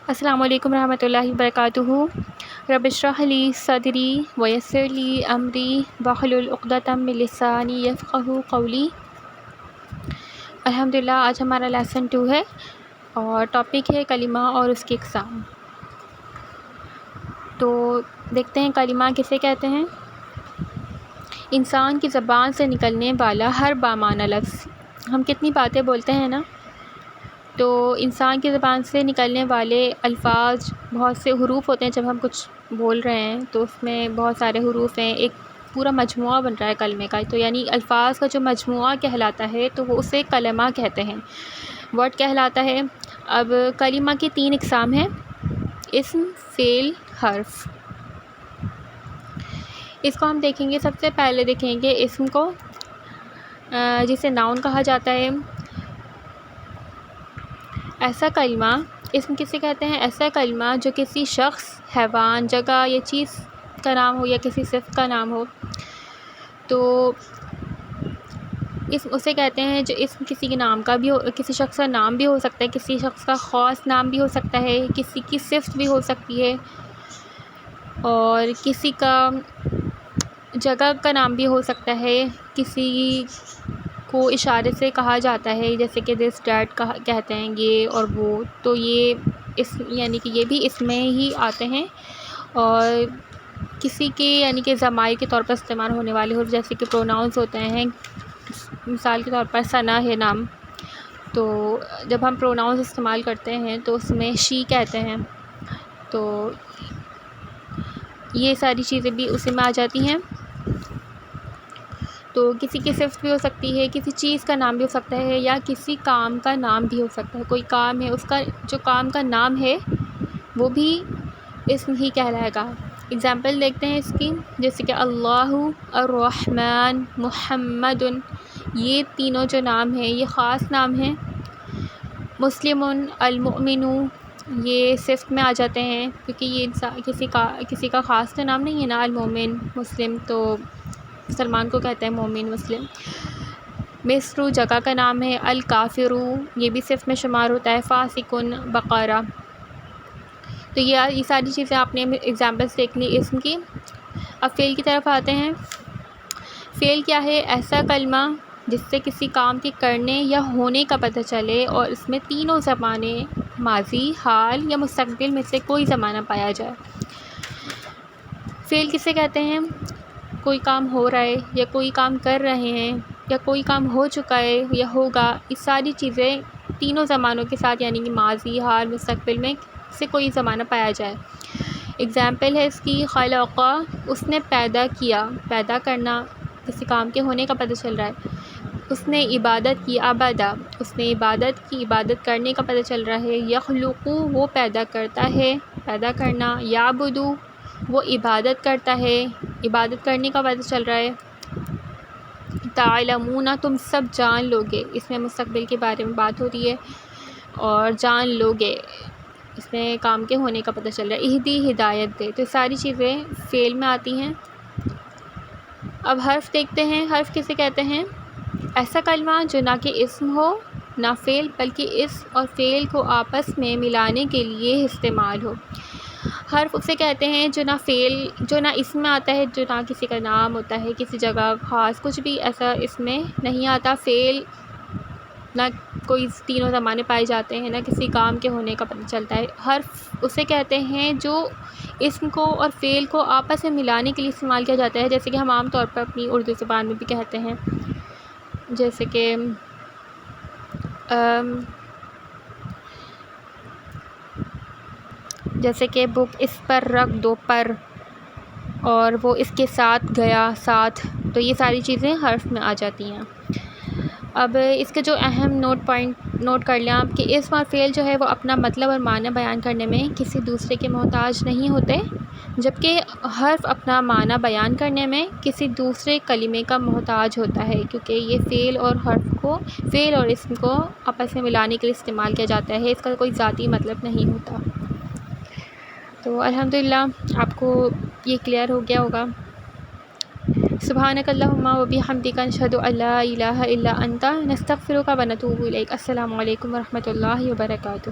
السلام علیکم ورحمۃ اللہ وبرکاتہ۔ رب اشرح لی صدری ویسر لی امری واحلل عقدۃ من لسانی یفقہوا قولی۔ الحمدللہ آج ہمارا لیسن 2 ہے اور ٹاپک ہے کلمہ اور اس کی اقسام۔ تو دیکھتے ہیں کلمہ کسے کہتے ہیں۔ انسان کی زبان سے نکلنے والا ہر بامعنی لفظ۔ ہم کتنی باتیں بولتے ہیں نا، تو انسان کی زبان سے نکلنے والے الفاظ بہت سے حروف ہوتے ہیں۔ جب ہم کچھ بول رہے ہیں تو اس میں بہت سارے حروف ہیں، ایک پورا مجموعہ بن رہا ہے کلمے کا، تو یعنی الفاظ کا جو مجموعہ کہلاتا ہے تو وہ اسے کلمہ کہتے ہیں، ورڈ کہلاتا ہے۔ اب کلمہ کی 3 اقسام ہیں: اسم، فعل، حرف۔ اس کو ہم دیکھیں گے، سب سے پہلے دیکھیں گے اسم کو، جسے ناؤن کہا جاتا ہے۔ ایسا کلمہ، اسم کسے کہتے ہیں؟ ایسا کلمہ جو کسی شخص، حیوان، جگہ یا چیز کا نام ہو یا کسی صفت کا نام ہو، تو اسم اسے کہتے ہیں۔ جو اسم کسی کے نام کا بھی ہو، کسی شخص کا نام بھی ہو سکتا ہے، کسی شخص کا خاص نام بھی ہو سکتا ہے، کسی کی صفت بھی ہو سکتی ہے، اور کسی کا جگہ کا نام بھی ہو سکتا ہے، کسی کو اشارے سے کہا جاتا ہے، جیسے کہ دس ڈیٹ کہتے ہیں یہ اور وہ، تو یہ اسم یعنی کہ یہ بھی اسم میں ہی آتے ہیں۔ اور کسی کے یعنی کہ ضمائر کے طور پر استعمال ہونے والے حروف، جیسے کہ پروناؤنس ہوتے ہیں، مثال کے طور پر ثنا ہے نام، تو جب ہم پروناؤنس استعمال کرتے ہیں تو اس میں شی کہتے ہیں، تو یہ ساری چیزیں بھی اسی میں آ جاتی ہیں۔ تو کسی کی صفت بھی ہو سکتی ہے، کسی چیز کا نام بھی ہو سکتا ہے، یا کسی کام کا نام بھی ہو سکتا ہے۔ کوئی کام ہے، اس کا جو کام کا نام ہے وہ بھی اسم ہی کہلائے گا۔ اگزامپل دیکھتے ہیں اس کی، جیسے کہ اللہ، الرحمن، محمد، یہ تینوں جو نام ہیں یہ خاص نام ہیں۔ مسلم، المؤمن، یہ صفت میں آ جاتے ہیں، کیونکہ یہ کسی کا خاص تو نام نہیں ہے نا۔ المؤمن، مسلم تو مسلمان کو کہتے ہیں مومن، مسلم۔ مصر جگہ کا نام ہے۔ الکافر، یہ بھی صفت میں شمار ہوتا ہے۔ فاسق، بقرہ۔ تو یہ ساری چیزیں آپ نے ایگزامپلس دیکھ لی اسم کی۔ اب فعل کی طرف آتے ہیں۔ فعل کیا ہے؟ ایسا کلمہ جس سے کسی کام کے کرنے یا ہونے کا پتہ چلے اور اس میں تینوں زمانے، ماضی، حال یا مستقبل میں سے کوئی زمانہ پایا جائے۔ فعل کسے کہتے ہیں؟ کوئی کام ہو رہا ہے یا کوئی کام کر رہے ہیں یا کوئی کام ہو چکا ہے یا ہوگا، یہ ساری چیزیں تینوں زمانوں کے ساتھ، یعنی کہ ماضی، حال، مستقبل میں سے کوئی زمانہ پایا جائے۔ اگزامپل ہے اس کی، خلق، اس نے پیدا کیا، پیدا کرنا، کسی کام کے ہونے کا پتہ چل رہا ہے۔ اس نے عبادت کی، عبادہ، اس نے عبادت کی، عبادت کرنے کا پتہ چل رہا ہے۔ یخلق، وہ پیدا کرتا ہے، پیدا کرنا۔ یعبد، وہ عبادت کرتا ہے، عبادت کرنے کا پتہ چل رہا ہے۔ تعلمون، تم سب جان لوگے، اس میں مستقبل کے بارے میں بات ہو رہی ہے، اور جان لوگے، اس میں کام کے ہونے کا پتہ چل رہا ہے۔ اہدی، ہدایت دے، تو ساری چیزیں فعل میں آتی ہیں۔ اب حرف دیکھتے ہیں۔ حرف کسے کہتے ہیں؟ ایسا کلمہ جو نہ کہ اسم ہو نہ فعل، بلکہ اسم اور فعل کو آپس میں ملانے کے لیے استعمال ہو۔ حرف اسے کہتے ہیں جو نہ اسم میں آتا ہے، جو نہ کسی کا نام ہوتا ہے، کسی جگہ خاص، کچھ بھی ایسا اس میں نہیں آتا۔ فعل نہ کوئی تینوں زمانے پائے جاتے ہیں، نہ کسی کام کے ہونے کا پتہ چلتا ہے۔ حرف اسے کہتے ہیں جو اسم کو اور فعل کو آپس میں ملانے کے لیے استعمال کیا جاتا ہے، جیسے کہ ہم عام طور پر اپنی اردو زبان میں بھی کہتے ہیں، جیسے کہ بک، اس پر رکھ دو، پر، اور وہ اس کے ساتھ گیا، ساتھ، تو یہ ساری چیزیں حرف میں آ جاتی ہیں۔ اب اس کے جو اہم نوٹ کر لیں آپ، کہ اسم اور فعل جو ہے وہ اپنا مطلب اور معنی بیان کرنے میں کسی دوسرے کے محتاج نہیں ہوتے، جبکہ حرف اپنا معنی بیان کرنے میں کسی دوسرے کلمے کا محتاج ہوتا ہے، کیونکہ یہ فعل اور اسم کو آپس میں ملانے کے لیے استعمال کیا جاتا ہے، اس کا کوئی ذاتی مطلب نہیں ہوتا۔ تو الحمدللہ آپ کو یہ کلیئر ہو گیا ہوگا۔ سبحانک اللہم و بحمدک، نشہد ان لا الہ الا انت، نستغفرک و نتوب الیک۔ السلام علیکم ورحمۃ اللہ وبرکاتہ۔